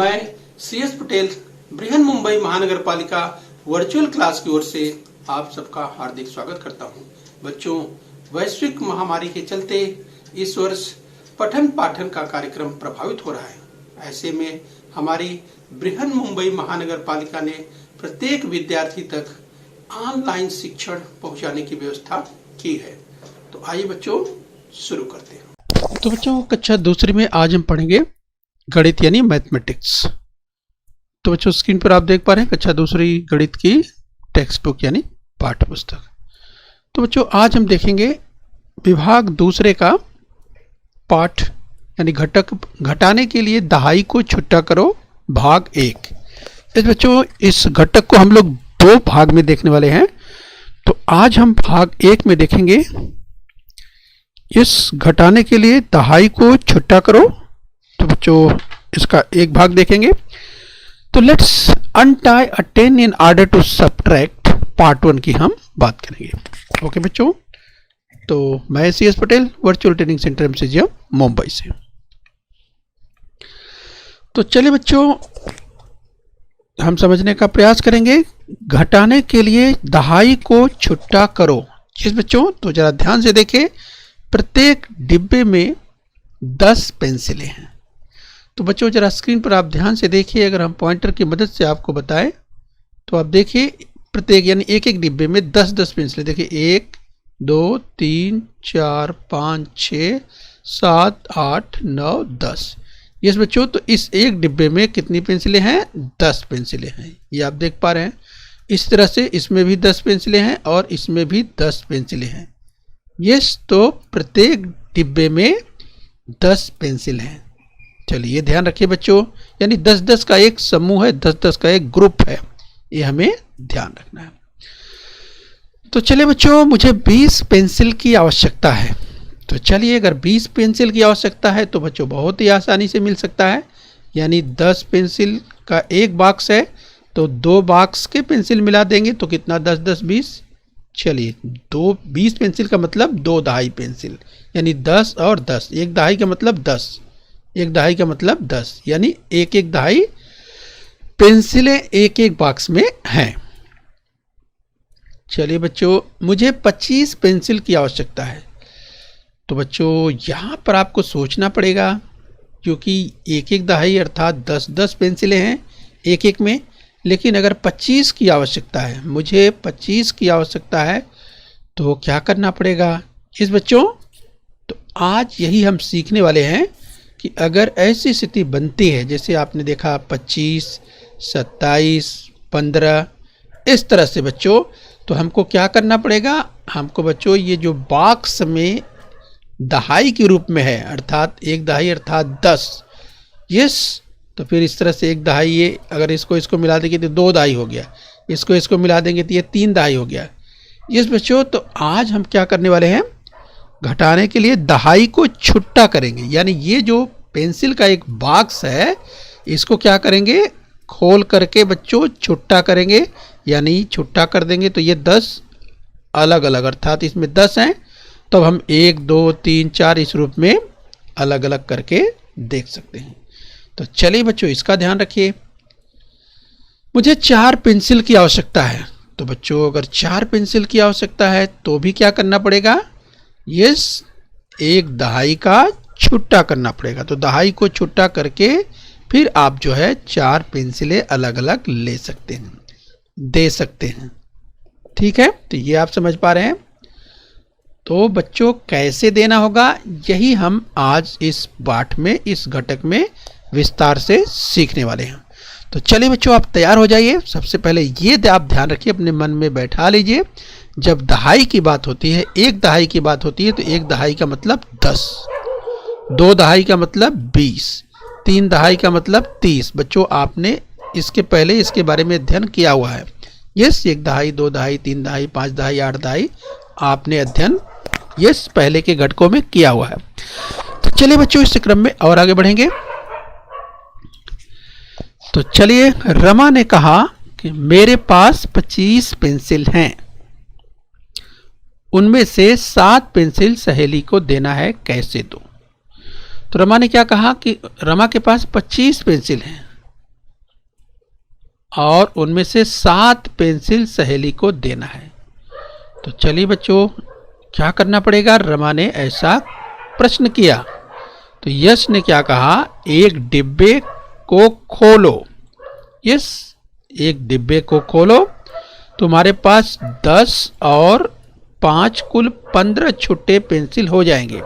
मैं CS पटेल बृहन मुंबई महानगर पालिका वर्चुअल क्लास की ओर से आप सबका हार्दिक स्वागत करता हूं। बच्चों, वैश्विक महामारी के चलते इस वर्ष पठन पाठन का कार्यक्रम प्रभावित हो रहा है। ऐसे में हमारी बृहन मुंबई महानगर पालिका ने प्रत्येक विद्यार्थी तक ऑनलाइन शिक्षण पहुंचाने की व्यवस्था की है। तो आइए बच्चों शुरू करते हैं। तो बच्चों, कक्षा दूसरी में आज हम पढ़ेंगे गणित यानी मैथमेटिक्स। तो बच्चों, स्क्रीन पर आप देख पा रहे हैं कक्षा दूसरी गणित की टेक्स्ट बुक यानी पाठ्य पुस्तक। तो बच्चों, आज हम देखेंगे विभाग दूसरे का पाठ यानी घटक घटाने के लिए दहाई को छुट्टा करो भाग 1। इस बच्चों, इस घटक को हम लोग 2 भाग में देखने वाले हैं। तो आज हम भाग 1 में देखेंगे इस घटाने के लिए दहाई को छुट्टा करो। तो बच्चों, इसका एक भाग देखेंगे। तो let's untie a 10 in order to subtract part 1 की हम बात करेंगे। ओके बच्चों, तो मैं CS Patel virtual training centre MCGM Mumbai से। तो चलिए बच्चों, हम समझने का प्रयास करेंगे घटाने के लिए दहाई को छुट्टा करो। जिस बच्चों, तो जरा ध्यान से देखें, प्रत्येक डिब्बे में 10 पेंसिलें हैं। तो बच्चों, जरा स्क्रीन पर आप ध्यान से देखिए। अगर हम पॉइंटर की मदद से आपको बताएं तो आप देखिए प्रत्येक यानी एक एक डिब्बे में 10-10 पेंसिलें। देखिए 1 2 3 4 5 6 7 8 9 10। यस बच्चों, तो इस एक डिब्बे में कितनी पेंसिलें हैं? 10 पेंसिलें हैं। ये आप देख पा रहे हैं। इस तरह से इसमें भी 10 पेंसिलें हैं और इसमें भी 10 पेंसिलें हैं। यस, तो प्रत्येक डिब्बे में 10 पेंसिल हैं। चलिए ध्यान रखिए बच्चों, यानी 10-10 का एक समूह है, 10-10 का एक ग्रुप है। ये हमें ध्यान रखना है। तो चलिए बच्चों, मुझे 20 पेंसिल की आवश्यकता है। तो चलिए, अगर 20 पेंसिल की आवश्यकता है तो बच्चों बहुत ही आसानी से मिल सकता है। यानी 10 पेंसिल का एक बॉक्स है तो 2 बॉक्स के पेंसिल मिला देंगे तो कितना? 10-10 20। चलिए, 20 पेंसिल का मतलब 2 दहाई पेंसिल, यानी 10 और 10। एक दहाई का मतलब 10, एक दहाई का मतलब 10, यानी एक एक दहाई पेंसिलें एक एक बॉक्स में हैं। चलिए बच्चों, मुझे 25 पेंसिल की आवश्यकता है। तो बच्चों, यहाँ पर आपको सोचना पड़ेगा, क्योंकि एक एक दहाई अर्थात 10-10 पेंसिलें हैं एक एक में। लेकिन अगर 25 की आवश्यकता है, मुझे 25 की आवश्यकता है, तो क्या करना पड़ेगा? इस बच्चों, तो आज यही हम सीखने वाले हैं कि अगर ऐसी स्थिति बनती है, जैसे आपने देखा 25 27 15 इस तरह से बच्चों, तो हमको क्या करना पड़ेगा? हमको बच्चों ये जो बॉक्स में दहाई के रूप में है, अर्थात एक दहाई अर्थात 10। यस, तो फिर इस तरह से एक दहाई, ये अगर इसको मिला देंगे तो 2 दहाई हो गया, इसको मिला देंगे तो ये 3 दहाई हो गया। यस बच्चों, तो आज हम क्या करने वाले हैं? घटाने के लिए दहाई को छुट्टा करेंगे। यानी ये जो पेंसिल का एक बॉक्स है, इसको क्या करेंगे? खोल करके बच्चों छुट्टा करेंगे, यानी छुट्टा कर देंगे। तो ये 10 अलग अलग, अर्थात इसमें 10 हैं, तो हम 1 2 3 4 इस रूप में अलग अलग करके देख सकते हैं। तो चलिए बच्चों, इसका ध्यान रखिए। मुझे 4 पेंसिल की आवश्यकता है। तो बच्चों, अगर 4 पेंसिल की आवश्यकता है तो भी क्या करना पड़ेगा? यस, एक दहाई का छुट्टा करना पड़ेगा। तो दहाई को छुट्टा करके फिर आप जो है 4 पेंसिलें अलग अलग ले सकते हैं, दे सकते हैं। ठीक है, तो ये आप समझ पा रहे हैं। तो बच्चों, कैसे देना होगा, यही हम आज इस पाठ में, इस घटक में विस्तार से सीखने वाले हैं। तो चलिए बच्चों, आप तैयार हो जाइए। सबसे पहले ये आप ध्यान रखिए, अपने मन में बैठा लीजिए, जब दहाई की बात होती है, एक दहाई की बात होती है, तो एक दहाई का मतलब 10, 2 दहाई का मतलब 20, 3 दहाई का मतलब 30। बच्चों, आपने इसके पहले इसके बारे में अध्ययन किया हुआ है। यस, 1 दहाई 2 दहाई 3 दहाई 5 दहाई 8 दहाई आपने अध्ययन यस पहले के घटकों में किया हुआ है। तो चलिए बच्चों, इस क्रम में और आगे बढ़ेंगे। तो चलिए, रमा ने कहा कि मेरे पास 25 पेंसिल हैं, उनमें से 7 पेंसिल सहेली को देना है, कैसे दूं? तो रमा ने क्या कहा कि रमा के पास 25 पेंसिल हैं। और उनमें से 7 पेंसिल सहेली को देना है। तो चलिए बच्चों, क्या करना पड़ेगा। रमा ने ऐसा प्रश्न किया तो यश ने क्या कहा, एक डिब्बे को खोलो। यस, एक डिब्बे को खोलो। तुम्हारे पास 10 और 5 कुल 15 छुट्टे पेंसिल हो जाएंगे।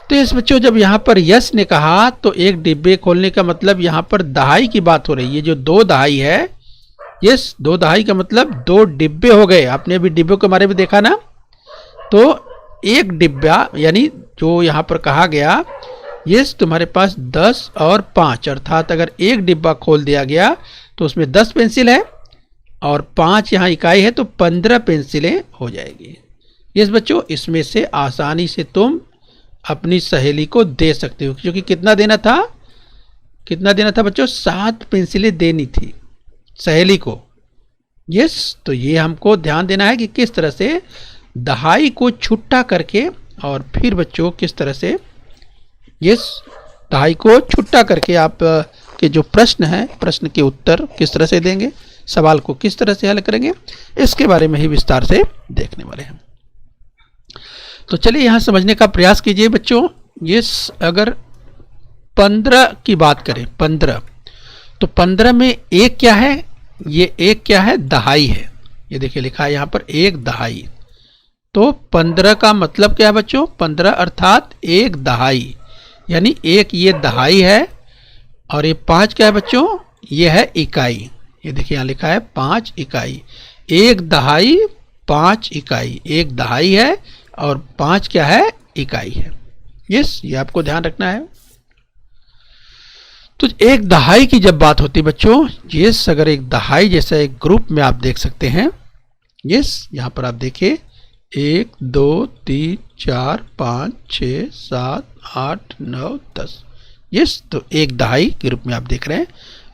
तो इस बच्चों, जब यहाँ पर यश ने कहा तो एक डिब्बे खोलने का मतलब यहाँ पर दहाई की बात हो रही है। जो 2 दहाई है, यस, 2 दहाई का मतलब 2 डिब्बे हो गए। आपने अभी डिब्बे के बारे में देखा ना। तो एक डिब्बा, यानी जो यहाँ पर कहा गया, यस, तुम्हारे पास 10 और 5, अर्थात अगर एक डिब्बा खोल दिया गया तो उसमें 10 पेंसिल है और 5 यहाँ इकाई है, तो 15 पेंसिलें हो जाएगी। यस बच्चों, इसमें से आसानी से तुम अपनी सहेली को दे सकते हो, क्योंकि कितना देना था बच्चों, 7 पेंसिलें देनी थी सहेली को। यस, तो ये हमको ध्यान देना है कि किस तरह से दहाई को छुट्टा करके, और फिर बच्चों किस तरह से, यस, दहाई को छुट्टा करके आप के जो प्रश्न है, प्रश्न के उत्तर किस तरह से देंगे, सवाल को किस तरह से हल करेंगे, इसके बारे में ही विस्तार से देखने वाले हैं। तो चलिए यहाँ समझने का प्रयास कीजिए बच्चों। यस, अगर 15 की बात करें, 15, तो 15 में एक क्या है, ये एक क्या है, दहाई है। ये देखिए लिखा है यहाँ पर एक दहाई। तो 15 का मतलब क्या है बच्चों, 15 अर्थात एक दहाई, यानी एक ये दहाई है। और ये 5 क्या है बच्चों, ये है इकाई। ये देखिए यहाँ लिखा है 5 इकाई, एक दहाई 5 इकाई, एक दहाई है और 5 क्या है, इकाई है। यस, ये आपको ध्यान रखना है। तो एक दहाई की जब बात होती है बच्चों, यस, अगर एक दहाई जैसा एक ग्रुप में आप देख सकते हैं। यस, यहाँ पर आप देखिए 1 2 3 4 5 6 7 8 9 10। यस, तो एक दहाई के रूप में आप देख रहे हैं।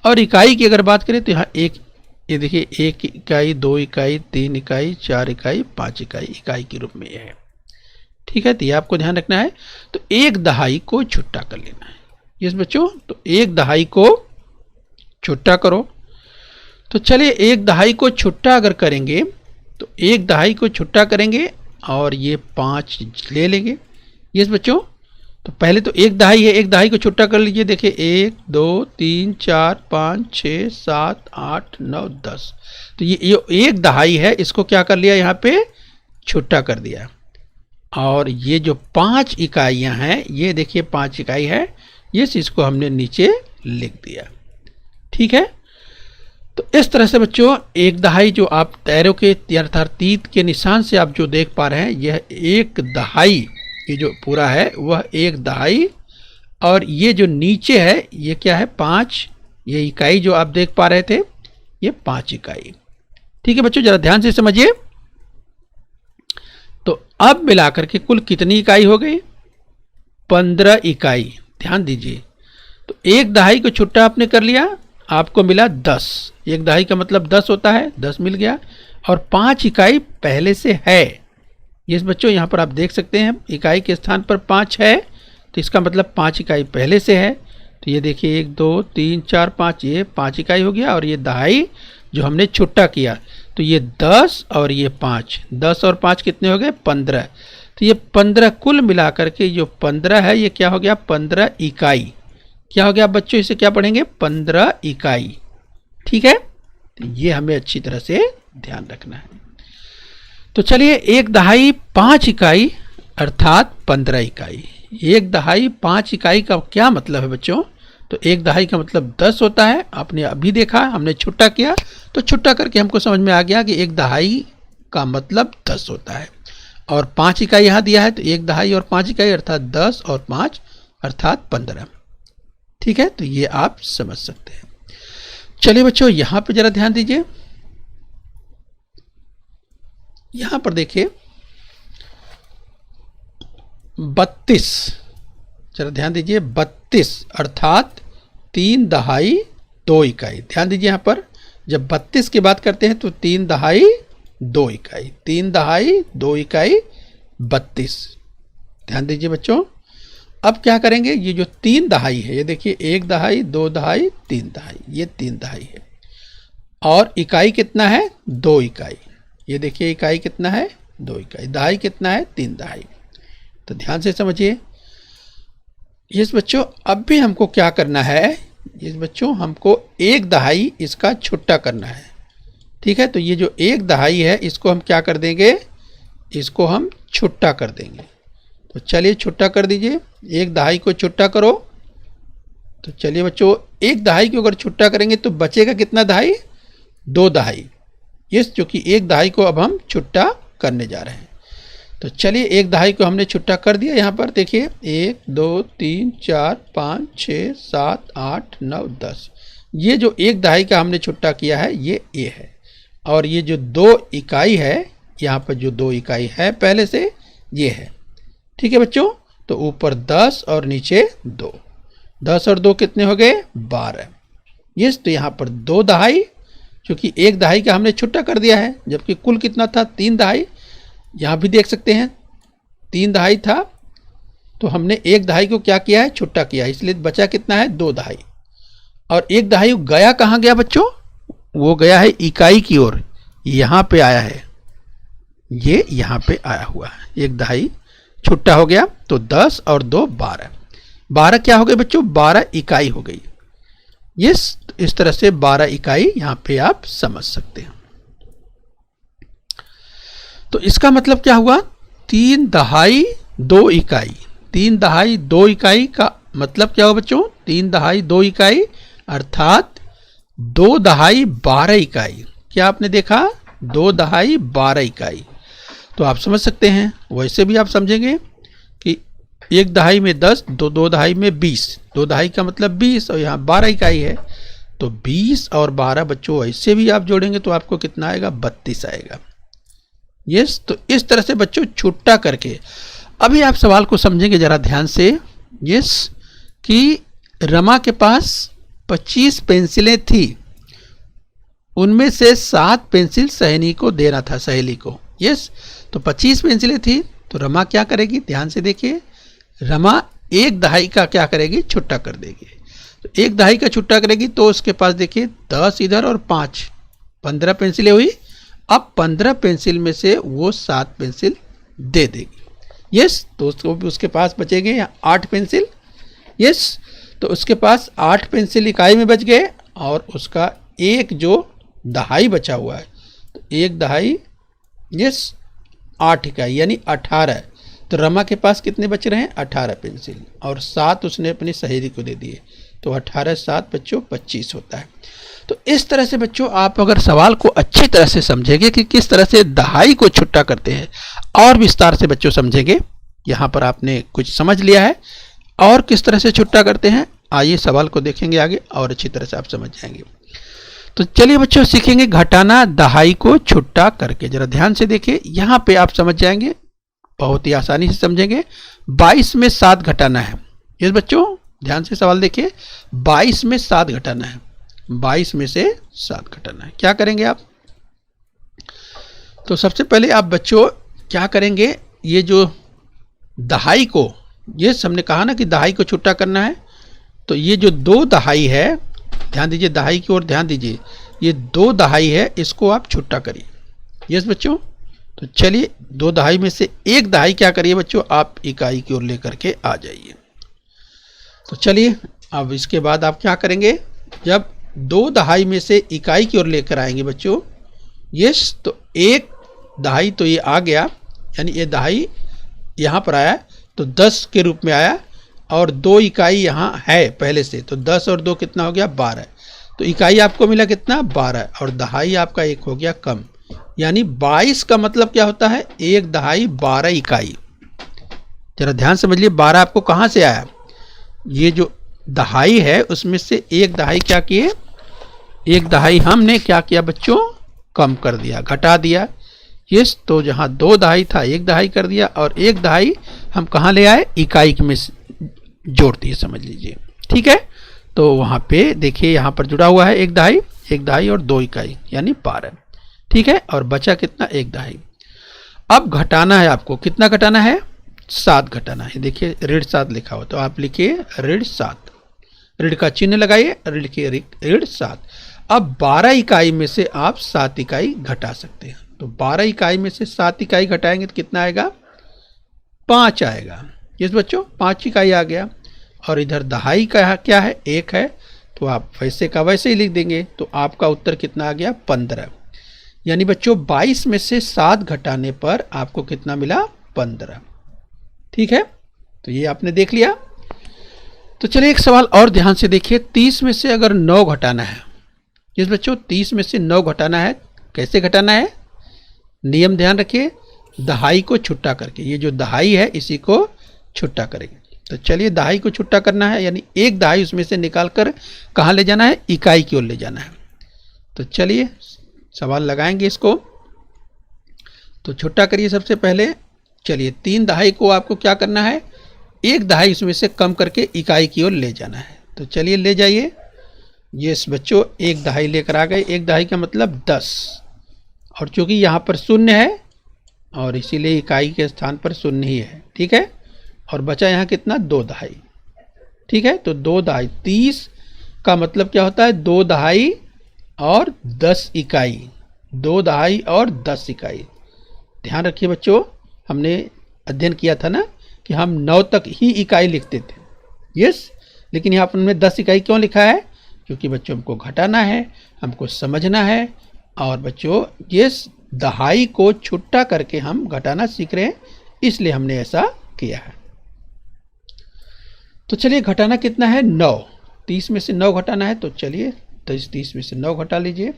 और इकाई की अगर बात करें तो यहाँ एक, ये देखिए 1 इकाई 2 इकाई 3 इकाई 4 इकाई 5 इकाई, इकाई के रूप में ये है। ठीक है, तो ये आपको ध्यान रखना है। तो एक दहाई को छुट्टा कर लेना है। यस बच्चों, तो एक दहाई को छुट्टा करो। तो चलिए एक दहाई को छुट्टा अगर करेंगे तो एक दहाई को छुट्टा करेंगे और ये 5 ले लेंगे। यस बच्चों, तो पहले तो एक दहाई है, एक दहाई को छुट्टा कर लीजिए। देखिए 1 2 3 4 5 6 7 8 9 10। तो ये एक दहाई है, इसको क्या कर लिया, यहाँ पे छुट्टा कर दिया। और ये जो 5 इकाइयाँ हैं, ये देखिए 5 इकाई है, ये इसको हमने नीचे लिख दिया। ठीक है, तो इस तरह से बच्चों एक दहाई जो आप एरो के अर्थात तीत के निशान से आप जो देख पा रहे हैं, यह एक दहाई, ये जो पूरा है वह एक दहाई। और ये जो नीचे है ये क्या है, 5, ये इकाई जो आप देख पा रहे थे, ये 5 इकाई। ठीक है बच्चों, जरा ध्यान से समझिए। तो अब मिलाकर के कुल कितनी इकाई हो गई, 15 इकाई। ध्यान दीजिए, तो एक दहाई को छुट्टा आपने कर लिया, आपको मिला 10। एक दहाई का मतलब 10 होता है, 10 मिल गया। और 5 इकाई पहले से है। ये बच्चों यहाँ पर आप देख सकते हैं इकाई के स्थान पर 5 है, तो इसका मतलब 5 इकाई पहले से है। तो ये देखिए 1 2 3 4 5, ये 5 इकाई हो गया। और ये दहाई जो हमने छुट्टा किया, तो ये 10 और ये 5, 10 और 5 कितने हो गए, 15। तो ये 15 कुल मिलाकर के जो 15 है, ये क्या हो गया, 15 इकाई। क्या हो गया बच्चों, इसे क्या पढ़ेंगे, 15 इकाई। ठीक है, तो ये हमें अच्छी तरह से ध्यान रखना है। तो चलिए एक दहाई 5 इकाई अर्थात 15 इकाई। एक दहाई 5 इकाई का क्या मतलब है बच्चों, तो एक दहाई का मतलब 10 होता है। आपने अभी देखा, हमने छुट्टा किया, तो छुट्टा करके हमको समझ में आ गया कि एक दहाई का मतलब 10 होता है। और 5 इकाई यहाँ दिया है, तो एक दहाई और 5 इकाई अर्थात 10 और 5 अर्थात 15। ठीक है, तो ये आप समझ सकते हैं। चलिए बच्चों यहाँ पे जरा ध्यान दीजिए। यहाँ पर देखिए 32, जरा ध्यान दीजिए, 32 अर्थात 3 दहाई 2 इकाई। ध्यान दीजिए यहाँ पर जब 32 की बात करते हैं तो 3 दहाई 2 इकाई, 3 दहाई 2 इकाई 32। ध्यान दीजिए बच्चों। अब क्या करेंगे, ये जो 3 दहाई है, ये देखिए 1 दहाई 2 दहाई 3 दहाई, ये 3 दहाई है। और इकाई कितना है 2 इकाई। ये देखिए इकाई कितना है 2 इकाई। दहाई कितना है 3 दहाई। तो ध्यान से समझिए। इस बच्चों अब भी हमको क्या करना है, इस बच्चों हमको 1 दहाई इसका छुट्टा करना है। ठीक है, तो ये जो 1 दहाई है इसको हम क्या कर देंगे, इसको हम छुट्टा कर देंगे। तो चलिए छुट्टा कर दीजिए, 1 दहाई को छुट्टा करो। तो चलिए बच्चों 1 दहाई को अगर छुट्टा करेंगे तो बचेगा कितना दहाई, 2 दहाई। यस, जो कि 1 दहाई को अब हम छुट्टा करने जा रहे हैं। तो चलिए 1 दहाई को हमने छुट्टा कर दिया। यहाँ पर देखिए 1 2 3 4 5 6 7 8 9 10। ये जो 1 दहाई का हमने छुट्टा किया है ये ए है। और ये जो 2 इकाई है, यहाँ पर जो 2 इकाई है पहले से ये है। ठीक है बच्चों, तो ऊपर 10 और नीचे 2। 10 और 2 कितने हो गए 12। यस, तो यहाँ पर 2 दहाई, क्योंकि 1 दहाई का हमने छुट्टा कर दिया है, जबकि कुल कितना था 3 दहाई। यहाँ भी देख सकते हैं 3 दहाई था, तो हमने 1 दहाई को क्या किया है छुट्टा किया, इसलिए बचा कितना है 2 दहाई। और 1 दहाई गया कहाँ गया बच्चों, वो गया है इकाई की ओर, यहाँ पे आया है, ये यहाँ पे आया हुआ है। 1 दहाई छुट्टा हो गया, तो 10 और 2 12। 12 क्या हो गए बच्चों, 12 इकाई हो गई। यस, इस तरह से 12 इकाई यहाँ पे आप समझ सकते हैं। तो इसका मतलब क्या हुआ, 3 दहाई 2 इकाई। 3 दहाई 2 इकाई का मतलब क्या हुआ बच्चों, 3 दहाई 2 इकाई अर्थात 2 दहाई 12 इकाई। क्या आपने देखा, 2 दहाई 12 इकाई। तो आप समझ सकते हैं, वैसे भी आप समझेंगे कि 1 दहाई में 10, 2 दहाई में 20। 2 दहाई का मतलब 20 और यहाँ 12 इकाई है, तो 20 और 12 बच्चों ऐसे भी आप जोड़ेंगे तो आपको कितना आएगा 32 आएगा। यस, तो इस तरह से बच्चों छुट्टा करके अभी आप सवाल को समझेंगे जरा ध्यान से। यस, कि रमा के पास 25 पेंसिलें थी, उनमें से 7 पेंसिल सहेली को देना था, सहेली को। यस, तो 25 पेंसिलें थी, तो रमा क्या करेगी, ध्यान से देखिए, रमा 1 दहाई का क्या करेगी छुट्टा कर देगी। तो 1 दहाई का छुट्टा करेगी तो उसके पास देखिए 10 इधर और 5, 15 पेंसिलें हुई। अब 15 पेंसिल में से वो 7 पेंसिल दे देगी। यस, तो उसके पास बचेंगे 8 पेंसिल। यस, तो उसके पास 8 पेंसिल इकाई में बच गए और उसका एक जो दहाई बचा हुआ है, तो 1 दहाई यस 8 इकाई यानी 18। तो रमा के पास कितने बच रहे हैं 18 पेंसिल, और 7 उसने अपनी सहेली को दे दिए, तो 18 7 बच्चों 25 होता है। तो इस तरह से बच्चों आप अगर सवाल को अच्छी तरह से समझेंगे कि किस तरह से दहाई को छुट्टा करते हैं, और विस्तार से बच्चों समझेंगे। यहाँ पर आपने कुछ समझ लिया है और किस तरह से छुट्टा करते हैं, आइए सवाल को देखेंगे आगे और अच्छी तरह से आप समझ जाएंगे। तो चलिए बच्चों सीखेंगे घटाना दहाई को छुट्टा करके। जरा ध्यान से देखिए, यहाँ पे आप समझ जाएंगे, बहुत ही आसानी से समझेंगे। 22 में 7 घटाना है। यस बच्चों, ध्यान से सवाल देखिए, 22 में 7 घटाना है, 22 में से 7 घटाना है। क्या करेंगे आप, तो सबसे पहले आप बच्चों क्या करेंगे, ये जो दहाई को, ये हमने कहा ना कि दहाई को छुट्टा करना है, तो ये जो 2 दहाई है, ध्यान दीजिए दहाई की ओर ध्यान दीजिए, ये 2 दहाई है, इसको आप छुट्टा करिए। यस बच्चों, तो चलिए 2 दहाई में से 1 दहाई क्या करिए बच्चों, आप इकाई की ओर लेकर के आ जाइए। तो चलिए अब इसके बाद आप क्या करेंगे, जब 2 दहाई में से इकाई की ओर लेकर आएंगे बच्चों, यस, तो 1 दहाई तो ये आ गया, यानी ये दहाई यहाँ पर आया तो 10 के रूप में आया, और 2 इकाई यहाँ है पहले से, तो 10 और 2 कितना हो गया 12। तो इकाई आपको मिला कितना 12, और दहाई आपका 1 हो गया कम, यानी 22 का मतलब क्या होता है 1 दहाई 12 इकाई। जरा ध्यान समझिए, 12 आपको कहाँ से आया, ये जो दहाई है उसमें से 1 दहाई क्या किए, 1 दहाई हमने क्या किया बच्चों कम कर दिया, घटा दिया। यस, तो जहाँ 2 दहाई था 1 दहाई कर दिया, और 1 दहाई हम कहाँ ले आए इकाई में जोड़ दिए, समझ लीजिए। ठीक है, तो वहाँ पे देखिए यहाँ पर जुड़ा हुआ है 1 दहाई और 2 इकाई यानी 12। ठीक है, और बचा कितना 1 दहाई। अब घटाना है आपको, कितना घटाना है 7 घटाना है। देखिए ऋण 7 लिखा हुआ, तो आप लिखिए ऋण 7, ऋण का चिन्ह लगाइए, लिखिए ऋण 7। अब 12 इकाई में से आप 7 इकाई घटा सकते हैं। तो 12 इकाई में से 7 इकाई घटाएंगे तो कितना आएगा? 5 आएगा। यस बच्चों, 5 इकाई आ गया। और इधर दहाई का क्या है? 1 है, तो आप वैसे का वैसे ही लिख देंगे। तो आपका उत्तर कितना आ गया? 15। यानी बच्चों 22 में से 7 घटाने पर आपको कितना मिला? 15। ठीक है, तो ये आपने देख लिया। तो चलिए एक सवाल और ध्यान से देखिए। 30 में से अगर 9 घटाना है, जिस बच्चों 30 में से 9 घटाना है, कैसे घटाना है? नियम ध्यान रखिए, दहाई को छुट्टा करके। ये जो दहाई है इसी को छुट्टा करेंगे। तो चलिए दहाई को छुट्टा करना है, यानी एक दहाई उसमें से निकाल कर कहाँ ले जाना है? इकाई की ओर ले जाना है। तो चलिए सवाल लगाएंगे इसको। तो छुट्टा करिए सबसे पहले। चलिए 3 दहाई को आपको क्या करना है? एक दहाई इसमें से कम करके इकाई की ओर ले जाना है। तो चलिए ले जाइए। ये बच्चों एक दहाई लेकर आ गए। एक दहाई का मतलब 10, और चूंकि यहाँ पर शून्य है और इसीलिए इकाई के स्थान पर शून्य ही है। ठीक है, और बचा यहाँ कितना? 2 दहाई। ठीक है, तो 2 दहाई 30 का मतलब क्या होता है? 2 दहाई और 10 इकाई। 2 दहाई और 10 इकाई। ध्यान रखिए बच्चों, हमने अध्ययन किया था ना कि हम 9 तक ही इकाई लिखते थे। यस, लेकिन यहाँ पर हमने 10 इकाई क्यों लिखा है? क्योंकि बच्चों हमको घटाना है, हमको समझना है। और बच्चों यस, दहाई को छुट्टा करके हम घटाना सीख रहे हैं, इसलिए हमने ऐसा किया है। तो चलिए घटाना कितना है? 9। 30 में से 9 घटाना है। तो चलिए 30 में से 9 घटा लीजिए।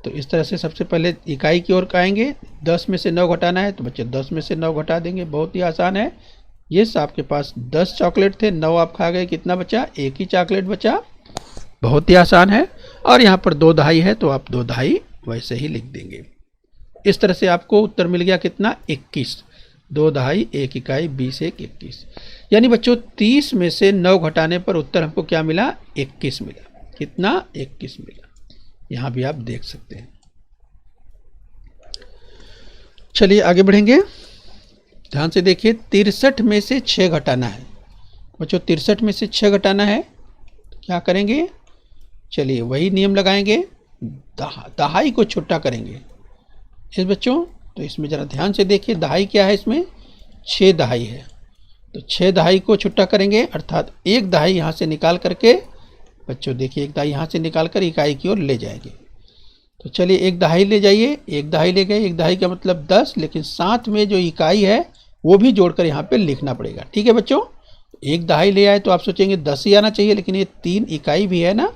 तो इस तरह से सबसे पहले इकाई की ओर आएंगे। 10 में से 9 घटाना है, तो बच्चे 10 में से 9 घटा देंगे। बहुत ही आसान है। यस, आपके पास 10 चॉकलेट थे, 9 आप खा गए, कितना बचा? 1 ही चॉकलेट बचा। बहुत ही आसान है। और यहाँ पर 2 दहाई है, तो आप 2 दहाई वैसे ही लिख देंगे। इस तरह से आपको उत्तर मिल गया कितना? 21। 2 दहाई 1 इकाई, 20 1 21। यानी बच्चों 30 में से 9 घटाने पर उत्तर हमको क्या मिला? 21 मिला। कितना? 21 मिला। यहाँ भी आप देख सकते हैं। चलिए आगे बढ़ेंगे। ध्यान से देखिए, 63 में से 6 घटाना है। बच्चों 63 में से 6 घटाना है, तो क्या करेंगे? चलिए वही नियम लगाएंगे, दहाई को छुट्टा करेंगे। इस बच्चों तो इसमें ज़रा ध्यान से देखिए, दहाई क्या है? इसमें 6 दहाई है। तो 6 दहाई को छुट्टा करेंगे, अर्थात एक दहाई यहाँ से निकाल करके, बच्चों देखिए एक दहाई यहाँ से निकाल कर इकाई की ओर ले जाएंगे। तो चलिए एक दहाई ले जाइए। एक दहाई ले गए। एक दहाई का मतलब 10, लेकिन साथ में जो इकाई है वो भी जोड़कर यहाँ पे लिखना पड़ेगा। ठीक है बच्चों, एक दहाई ले आए तो आप सोचेंगे 10 ही आना चाहिए, लेकिन ये 3 इकाई भी है ना,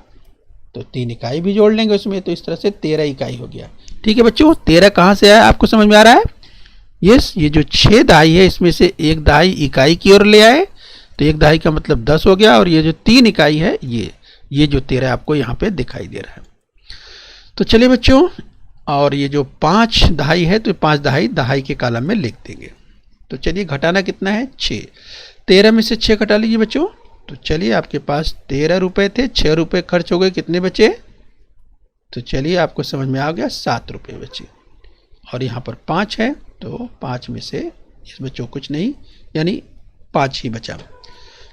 तो 3 इकाई भी जोड़ लेंगे उसमें। तो इस तरह से 13 इकाई हो गया। ठीक है बच्चों, 13 कहाँ से आया आपको समझ में आ रहा है? यस, ये जो 6 दहाई है इसमें से एक दहाई इकाई की ओर ले आए, तो एक दहाई का मतलब 10 हो गया। और ये जो 3 इकाई है ये जो 13 आपको यहाँ पे दिखाई दे रहा है। तो चलिए बच्चों, और ये जो 5 दहाई है, तो 5 दहाई दहाई के कॉलम में लिख देंगे। तो चलिए घटाना कितना है? 6। 13 में से 6 घटा लीजिए बच्चों। तो चलिए आपके पास 13 रुपये थे, 6 रुपये खर्च हो गए, कितने बचे? तो चलिए आपको समझ में आ गया, 7 रुपये बचे। और यहाँ पर 5 है, तो 5 में से इस बच्चों कुछ नहीं, यानी 5 ही बचा।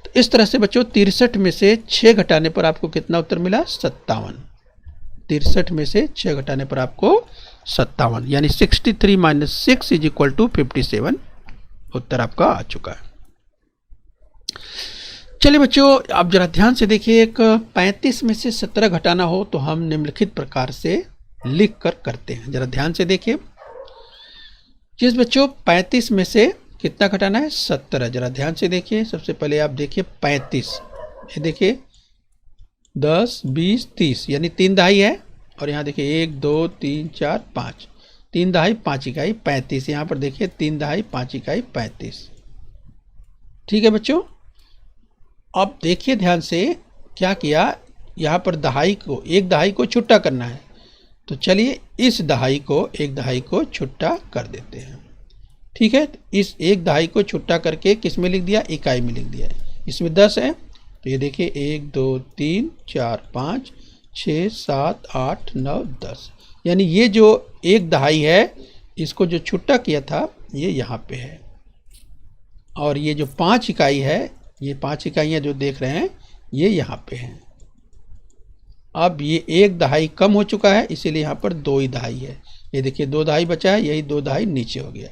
तो इस तरह से बच्चों 63 में से 6 घटाने पर आपको कितना उत्तर मिला? 57। 63 में से 6 घटाने पर आपको 57, यानी 63 माइनस 6 इज इक्वल टू 57 उत्तर आपका आ चुका है। चलिए बच्चों, आप जरा ध्यान से देखिए, एक 35 में से 17 घटाना हो तो हम निम्नलिखित प्रकार से लिख कर करते हैं। जरा ध्यान से देखिए। जिस बच्चों 35 में से कितना घटाना है? 17। जरा ध्यान से देखिए। सबसे पहले आप देखिए 35, ये देखिए 10 20 30, यानी 3 दहाई है। और यहाँ देखिए 1 2 3 4 5, 3 दहाई 5 इकाई 35। यहाँ पर देखिए 3 दहाई 5 इकाई 35। ठीक है बच्चों, अब देखिए ध्यान से क्या किया, यहाँ पर दहाई को, एक दहाई को छुट्टा करना है। तो चलिए इस दहाई को, एक दहाई को छुट्टा कर देते हैं। ठीक है, इस एक दहाई को छुट्टा करके किस में लिख दिया? इकाई में लिख दिया। इसमें 10 है, तो ये देखिए 1 2 3 4 5 6 7 8 9 10, यानी ये जो एक दहाई है इसको जो छुट्टा किया था ये यहाँ पे है। और ये जो 5 इकाई है, ये 5 इकाइयाँ जो देख रहे हैं ये यहाँ पे हैं। अब ये 1 दहाई कम हो चुका है, इसीलिए यहाँ पर 2 ही दहाई है। ये देखिए 2 दहाई बचा है, यही 2 दहाई नीचे हो गया।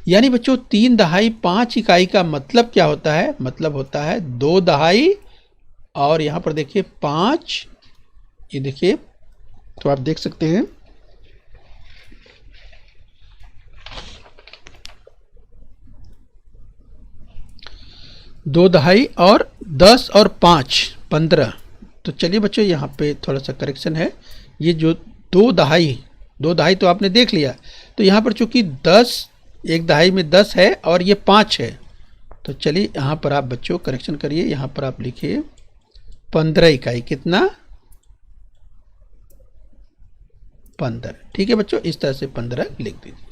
यानी बच्चों 3 दहाई 5 इकाई का मतलब क्या होता है? मतलब होता है 2 दहाई और यहाँ पर देखिए 5, ये देखिए तो आप देख सकते हैं 2 दहाई और 10 और 5 15। तो चलिए बच्चों यहाँ पे थोड़ा सा करेक्शन है। ये जो 2 दहाई तो आपने देख लिया, तो यहाँ पर चूंकि 10, 1 दहाई में 10 है और ये 5 है, तो चलिए यहाँ पर आप बच्चों करेक्शन करिए। यहाँ पर आप लिखिए 15 इकाई। कितना? 15। ठीक है बच्चों, इस तरह से 15 लिख दीजिए।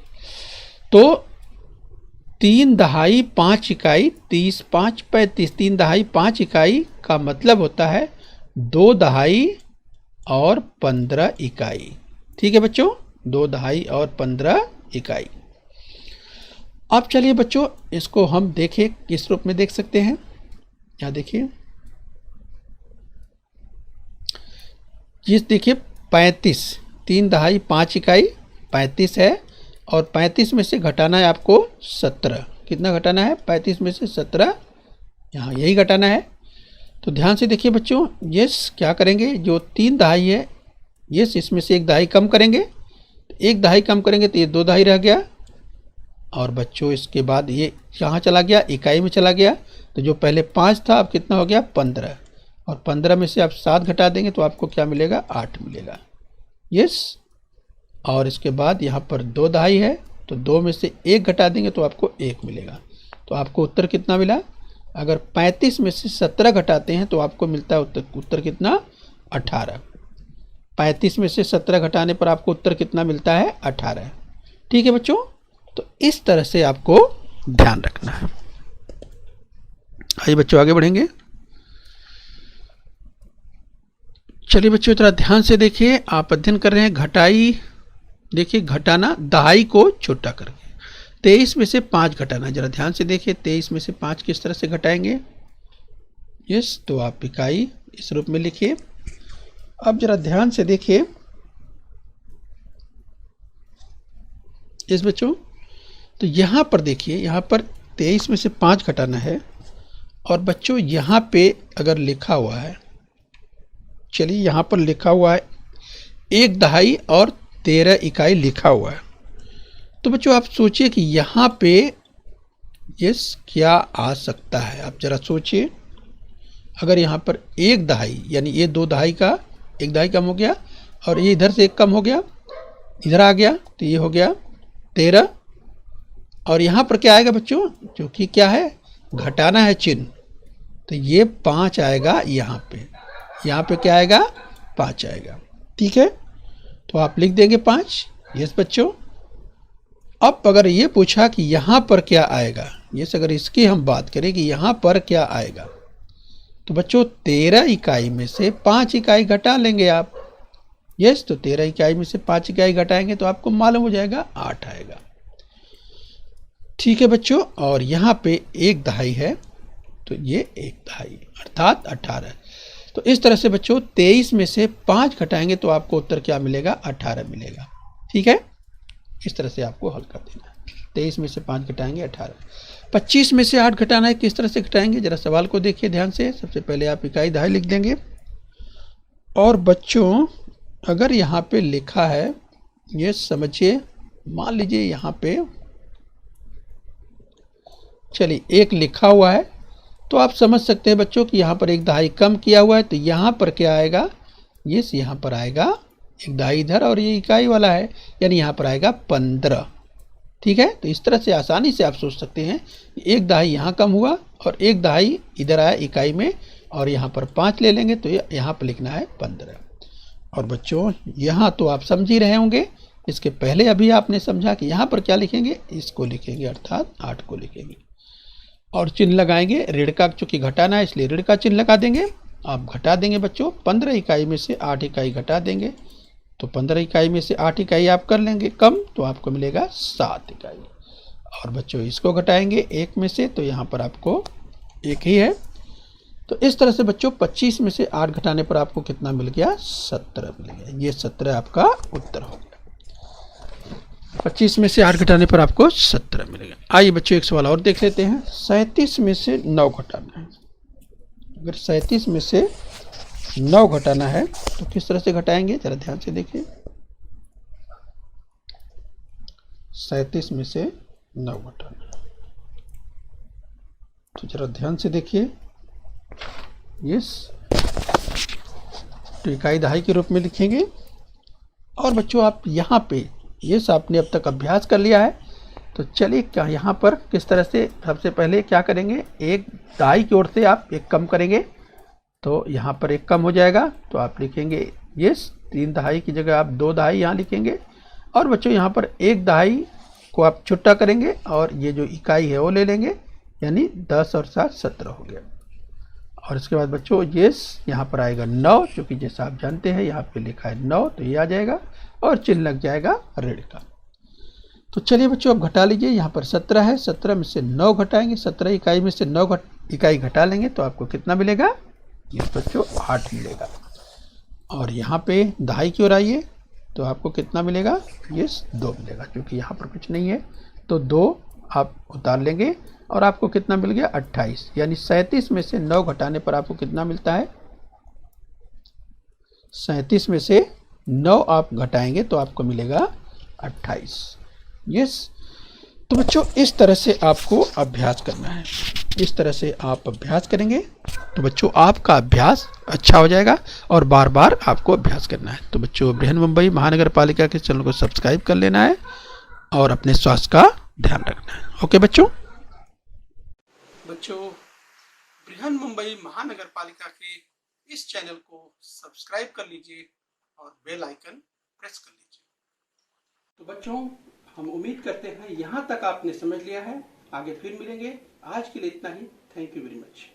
तो 3 दहाई 5 इकाई, 30 5 35, 3 दहाई 5 इकाई का मतलब होता है 2 दहाई और 15 इकाई। ठीक है बच्चों, 2 दहाई और 15 इकाई। अब चलिए बच्चों इसको हम देखें, किस रूप में देख सकते हैं। यहाँ देखिए, ये देखिए 35, 3 दहाई 5 इकाई 35 है और 35 में से घटाना है आपको 17। कितना घटाना है? 35 में से 17, यहाँ यही घटाना है। तो ध्यान से देखिए बच्चों, ये क्या करेंगे, जो 3 दहाई है ये इसमें से 1 दहाई कम करेंगे, 1 दहाई कम करेंगे तो ये 2 दहाई रह गया। और बच्चों इसके बाद ये कहाँ चला गया? इकाई में चला गया। तो जो पहले 5 था अब कितना हो गया? 15। और 15 में से आप 7 घटा देंगे तो आपको क्या मिलेगा? 8 मिलेगा। यस। और इसके बाद यहाँ पर 2 दहाई है, तो 2 में से 1 घटा देंगे तो आपको 1 मिलेगा। तो आपको उत्तर कितना मिला? अगर 35 में से 17 घटाते हैं तो आपको मिलता है उत्तर कितना? 18। 35 में से 17 घटाने पर आपको उत्तर कितना मिलता है? 18। ठीक है बच्चों, तो इस तरह से आपको ध्यान रखना है। आइए बच्चों आगे बढ़ेंगे। चलिए बच्चों थोड़ा ध्यान से देखिए, आप अध्ययन कर रहे हैं घटाई। देखिए घटाना दहाई को छोटा करके, 23 में से 5 घटाना। जरा ध्यान से देखिए 23 में से 5 किस तरह से घटाएंगे। यस, तो आप इकाई इस रूप में लिखिए। अब जरा ध्यान से देखिए इस बच्चों, तो यहाँ पर देखिए, यहाँ पर 23 में से 5 घटाना है और बच्चों यहाँ पे अगर लिखा हुआ है, चलिए यहाँ पर लिखा हुआ है 1 दहाई और 13 इकाई लिखा हुआ है। तो बच्चों आप सोचिए कि यहाँ पे यस क्या आ सकता है। आप जरा सोचिए, अगर यहाँ पर 1 दहाई, यानी ये 2 दहाई का 1 दहाई कम हो गया और ये इधर से 1 कम हो गया, इधर आ गया, तो ये हो गया 13। और यहाँ पर क्या आएगा बच्चों? क्योंकि क्या है, घटाना है चिन्ह, तो ये 5 आएगा। यहाँ पे क्या आएगा? 5 आएगा। ठीक है, तो आप लिख देंगे 5। यस बच्चों। अब अगर ये पूछा कि यहाँ पर क्या आएगा, यस अगर इसकी हम बात करें कि यहाँ पर क्या आएगा, तो बच्चों 13 इकाई में से 5 इकाई घटा लेंगे आप। यस, तो 13 इकाई में से 5 इकाई घटाएंगे तो आपको मालूम हो जाएगा 8 आएगा। ठीक है बच्चों, और यहाँ पे 1 दहाई है, तो ये 1 दहाई अर्थात 18। तो इस तरह से बच्चों 23 में से 5 घटाएंगे तो आपको उत्तर क्या मिलेगा? 18 मिलेगा। ठीक है, इस तरह से आपको हल कर देना है। 23 में से 5 घटाएंगे 18। 25 में से 8 घटाना है, किस तरह से घटाएंगे? जरा सवाल को देखिए ध्यान से। सबसे पहले आप इकाई दहाई लिख देंगे और बच्चों अगर यहाँ पे लिखा है, ये समझिए, मान लीजिए यहाँ पे चलिए 1 लिखा हुआ है, तो आप समझ सकते हैं बच्चों कि यहाँ पर 1 दहाई कम किया हुआ है, तो यहाँ पर क्या आएगा? यस, यहाँ पर आएगा 1 दहाई इधर और ये इकाई वाला है, यानी यहाँ पर आएगा 15। ठीक है, तो इस तरह से आसानी से आप सोच सकते हैं 1 दहाई यहाँ कम हुआ और 1 दहाई इधर आया इकाई में, और यहाँ पर 5 ले लेंगे तो यहाँ पर लिखना है 15। और बच्चों यहाँ तो आप समझ ही रहे होंगे, इसके पहले अभी आपने समझा कि यहाँ पर क्या लिखेंगे? इसको लिखेंगे अर्थात 8 को लिखेंगे और चिन्ह लगाएंगे। ऋण का चूंकि घटाना है इसलिए ऋण का चिन्ह लगा देंगे। आप घटा देंगे बच्चों, 15 इकाई में से 8 इकाई घटा देंगे, तो 15 इकाई में से 8 इकाई आप कर लेंगे कम, तो आपको मिलेगा 7 इकाई। और बच्चों इसको घटाएंगे 1 में से, तो यहाँ पर आपको 1 ही है। तो इस तरह से बच्चों 25 में से 8 घटाने पर आपको कितना मिल गया? 17 मिल गया। ये 17 आपका उत्तर हो गया। 25 में से 8 घटाने पर आपको 17 मिलेगा। आइए बच्चों एक सवाल और देख लेते हैं। 37 में से 9 घटाना है। अगर 37 में से 9 घटाना है तो किस तरह से घटाएंगे, जरा ध्यान से देखिए। 37 में से 9 घटाना है तो जरा ध्यान से देखिए। यस, तो इकाई दहाई के रूप में लिखेंगे। और बच्चों आप यहाँ पे यस आपने अब तक अभ्यास कर लिया है, तो चलिए क्या यहाँ पर किस तरह से सबसे पहले क्या करेंगे, एक दहाई की ओर से आप एक कम करेंगे तो यहाँ पर एक कम हो जाएगा, तो आप लिखेंगे यस 3 दहाई की जगह आप 2 दहाई यहाँ लिखेंगे। और बच्चों यहाँ पर एक दहाई को आप छुट्टा करेंगे और ये जो इकाई है वो ले लेंगे, यानी 10 और 7 17 हो गया। और इसके बाद बच्चों यस यहाँ पर आएगा 9, क्योंकि जैसा आप जानते हैं यहाँ पे लिखा है 9, तो ये आ जाएगा और चिन्ह लग जाएगा ऋण का। तो चलिए बच्चों अब घटा लीजिए। यहाँ पर 17 है, 17 में से 9 घटाएंगे, 17 इकाई में से 9 इकाई घटा लेंगे तो आपको कितना मिलेगा? ये बच्चों 8 मिलेगा। और यहाँ पे दहाई की ओर आइए तो आपको कितना मिलेगा? यस 2 मिलेगा, क्योंकि यहाँ पर कुछ नहीं है तो 2 आप उतार लेंगे और आपको कितना मिल गया? 28। यानी 37 में से 9 घटाने पर आपको कितना मिलता है? 37 में से 9 आप घटाएंगे तो आपको मिलेगा 28। यस, तो बच्चों इस तरह से आपको अभ्यास करना है। इस तरह से आप अभ्यास करेंगे तो बच्चों आपका अभ्यास अच्छा हो जाएगा और बार बार आपको अभ्यास करना है। तो बच्चों बृहन्मुंबई महानगर पालिका के चैनल को सब्सक्राइब कर लेना है और अपने स्वास्थ्य का ध्यान रखना है। ओके बच्चों बृहन्मुंबई महानगर पालिका के इस चैनल को सब्सक्राइब कर लीजिए और बेल आइकन प्रेस कर लीजिए। तो बच्चों हम उम्मीद करते हैं यहाँ तक आपने समझ लिया है। आगे फिर मिलेंगे। आज के लिए इतना ही। Thank you very much.